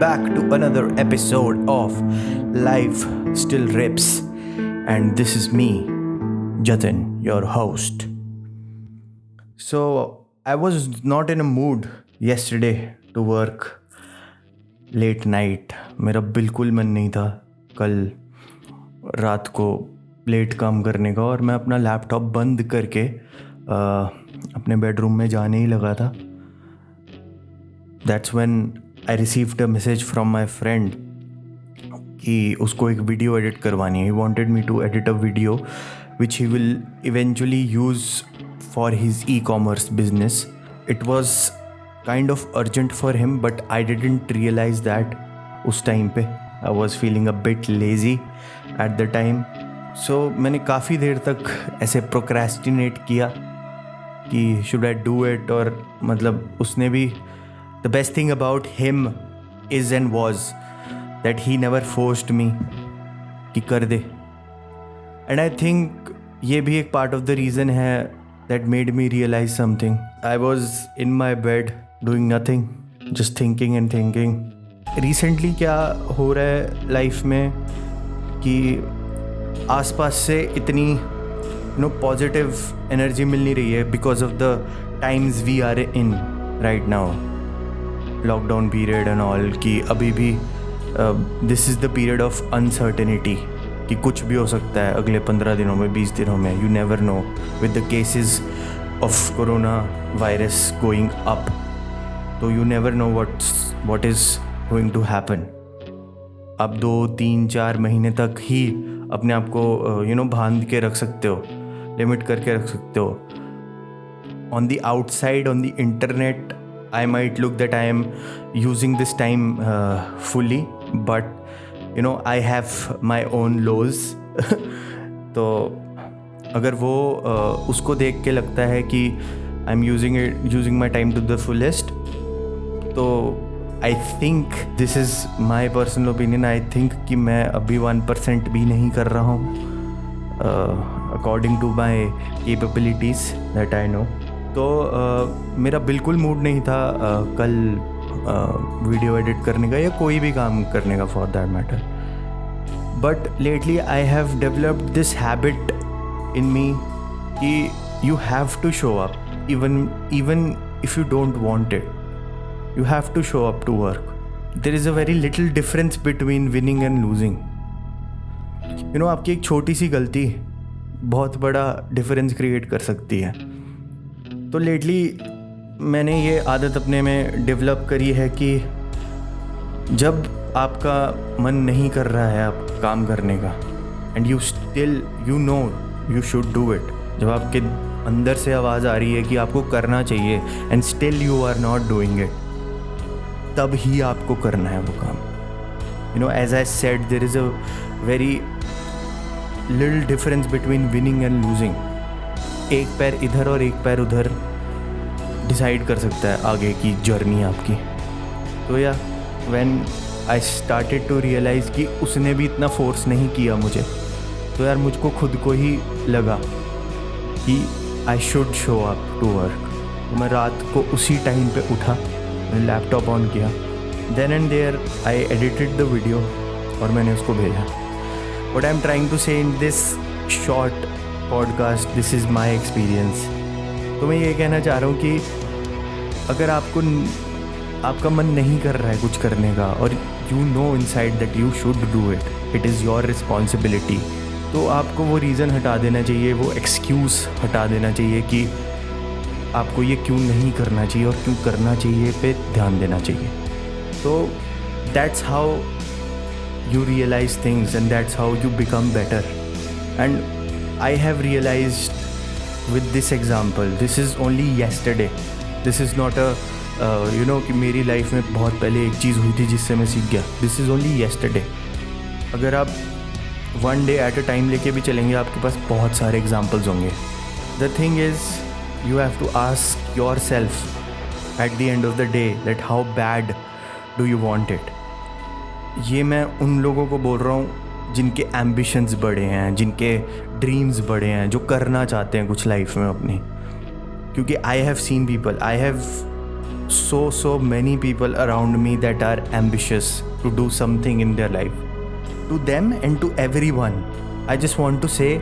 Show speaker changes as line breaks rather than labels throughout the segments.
back to another episode of Life Still Rips, and this is me, Jatin, your host. So, I was not in a mood yesterday to work late night. मेरा बिल्कुल मन नहीं था कल रात को late काम करने का, और मैं अपना लैपटॉप बंद करके अपने बेडरूम में जाने ही लगा था. That's when I received a message from my friend कि उसको एक वीडियो एडिट करवानी है. He wanted me to edit a video which he will eventually use for his e-commerce business. It was kind of urgent for him, but I didn't realize that उस time पे. I was feeling a bit lazy at the time. So मैंने काफ़ी देर तक ऐसे procrastinate किया कि should I do it, और मतलब उसने भी the best thing about him is and was that he never forced me कि कर दे. And I think ये भी एक part of the reason है that made me realize something. I was in my bed doing nothing, just thinking and thinking. Recently क्या हो रहा है लाइफ में कि आसपास से इतनी पॉजिटिव एनर्जी मिल नहीं रही है because of the times we are in right now. Lockdown period and all कि अभी भी this is the period of uncertainty कि कुछ भी हो सकता है अगले 15 दिनों में, 20 दिनों में. You never know with the cases of corona virus going up. तो you never know what is going to happen. आप 2, 3, 4 महीने तक ही अपने आप को बांध के रख सकते हो, लिमिट करके रख सकते हो. On the outside, on the internet, I might look that I am using this time fully, but I have my own lows. तो अगर वो उसको देख के लगता है कि I am using my time to the fullest, तो I think this is my personal opinion. I think कि मैं अभी 1% भी नहीं कर रहा हूँ according to my capabilities that I know. तो मेरा बिल्कुल मूड नहीं था कल वीडियो एडिट करने का या कोई भी काम करने का for that matter. But lately I have developed this habit in me कि you have to show up even if you don't want it. You have to show up to work. There is a very little difference between winning and losing. आपकी एक छोटी सी गलती बहुत बड़ा difference create कर सकती है. तो लेटली मैंने ये आदत अपने में डेवलप करी है कि जब आपका मन नहीं कर रहा है आप काम करने का, and you still you should do it, जब आपके अंदर से आवाज़ आ रही है कि आपको करना चाहिए and still you are not doing it, तब ही आपको करना है वो काम. As I said, there is a very little difference between winning and losing. एक पैर इधर और एक पैर उधर डिसाइड कर सकता है आगे की जर्नी आपकी. तो या when I started to realise कि उसने भी इतना फोर्स नहीं किया मुझे, तो यार मुझको खुद को ही लगा कि I should show up to work. तो मैं रात को उसी टाइम पे उठा, मैंने लैपटॉप ऑन किया, then and there I edited the video और मैंने उसको भेजा. What I am trying to say in this short podcast, this is my experience. तो मैं ये कहना चाह रहा हूँ कि अगर आपका मन नहीं कर रहा है कुछ करने का, और you know inside that you should do it, it is your responsibility, तो आपको वो रीज़न हटा देना चाहिए, वो एक्सक्यूज़ हटा देना चाहिए कि आपको ये क्यों नहीं करना चाहिए और क्यों करना चाहिए पे ध्यान देना चाहिए. तो that's how you realise things and that's how you become better. And I have realized with this example, this is only yesterday. This is not a कि मेरी लाइफ में बहुत पहले एक चीज़ हुई थी जिससे मैं सीख गया. This is only yesterday. अगर आप one day at a time लेके भी चलेंगे, आपके पास बहुत सारे examples होंगे. The thing is, you have to ask yourself at the end of the day that how bad do you want it. ये मैं उन लोगों को बोल रहा हूँ जिनके एम्बिशंस बड़े हैं, जिनके ड्रीम्स बड़े हैं, जो करना चाहते हैं कुछ लाइफ में अपनी. क्योंकि I have seen people, I have so many people around me that are ambitious to do something in their life. To them and to everyone, I just want to say,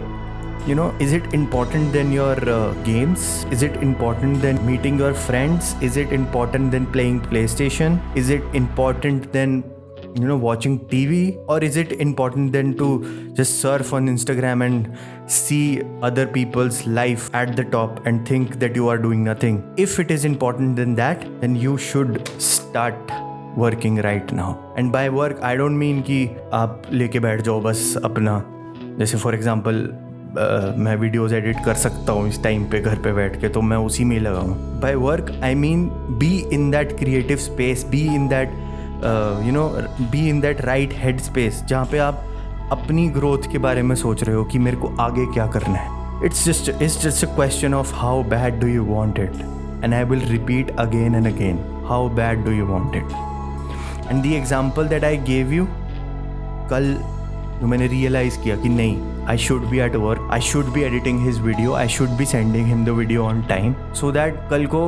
is it important than your games? Is it important than meeting your friends? Is it important than playing PlayStation? Is it important than watching TV? Or is it important than to just surf on Instagram and see other people's life at the top and think that you are doing nothing? If it is important than that, then you should start working right now. And by work I don't mean कि आप लेके बैठ जाओ बस अपना, जैसे for example मैं videos edit कर सकता हूँ इस टाइम पे घर पे बैठ के, तो मैं उसी में ही लगा हूँ. By work I mean be in that creative space, be in that write head space, जहाँ पे आप अपनी ग्रोथ के बारे में सोच रहे हो कि मेरे को आगे क्या करना है. It's just a question of how bad do you want it, and I will repeat again and again, how bad do you want it. And the example that I gave you, कल जो मैंने realise किया कि नहीं, I should be at work, I should be editing his video, I should be sending him the video on time, so that कल को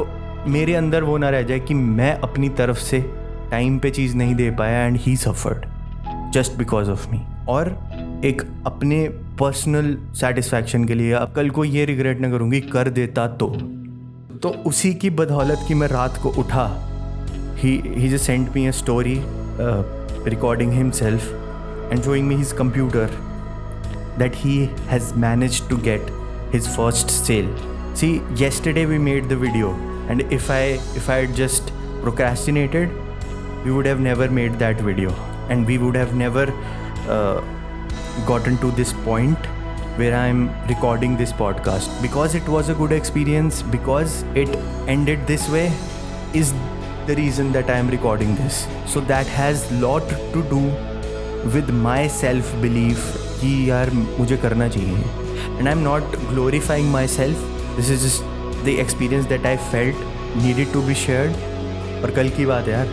मेरे अंदर वो ना रह जाए कि मैं अपनी तरफ से टाइम पे चीज़ नहीं दे पाया and he suffered just because of me. और एक अपने पर्सनल सेटिस्फैक्शन के लिए अब कल को ये रिग्रेट ना करूँगी कर देता तो उसी की बदौलत कि मैं रात को उठा, he just sent me a story recording himself and showing me his computer that he has managed to get his first sale. See, yesterday we made the video, and if I had just procrastinated, we would have never made that video, and we would have never gotten to this point where I'm recording this podcast. Because it was a good experience, because it ended this way, is the reason that I am recording this. So that has lot to do with my self belief कि यार मुझे करना चाहिए. And I'm not glorifying myself. This is just the experience that I felt needed to be shared. और कल की बात है यार.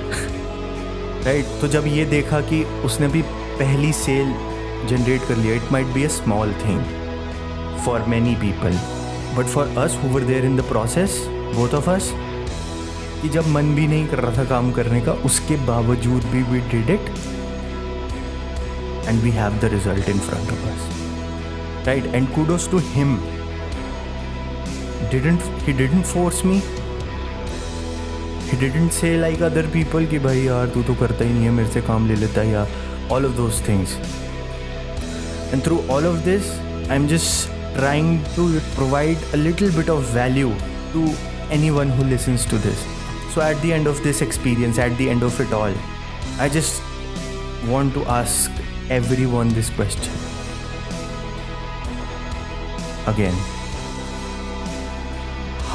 राइट, तो जब ये देखा कि उसने भी पहली सेल जनरेट कर लिया, it might be a small thing for many people, but for us who were there in the process, both of us, कि जब मन भी नहीं कर रहा था काम करने का, उसके बावजूद भी we did it and we have the result in front of us. Right, and kudos to him. He didn't force me. He didn't say like other people कि भाई यार तू तो करता ही नहीं है, मेरे से काम ले लेता है, या all of those things. And through all of this, I'm just trying to provide a little bit of value to anyone who listens to this. So at the end of this experience, at the end of it all, I just want to ask everyone this question. Again,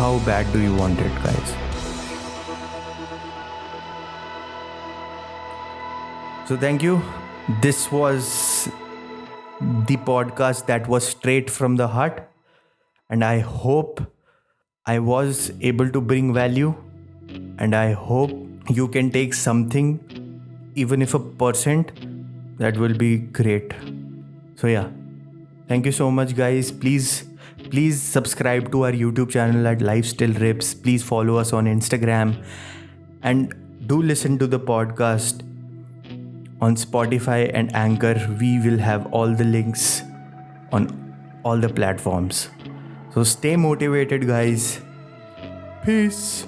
how bad do you want it, guys? So thank you. This was the podcast that was straight from the heart, and I hope I was able to bring value, and I hope you can take something, even if 1%, that will be great. So yeah, thank you so much, guys. Please subscribe to our YouTube channel at Lifestyle Rips. Please follow us on Instagram, and do listen to the podcast on Spotify and Anchor. We will have all the links on all the platforms. So stay motivated, guys. Peace.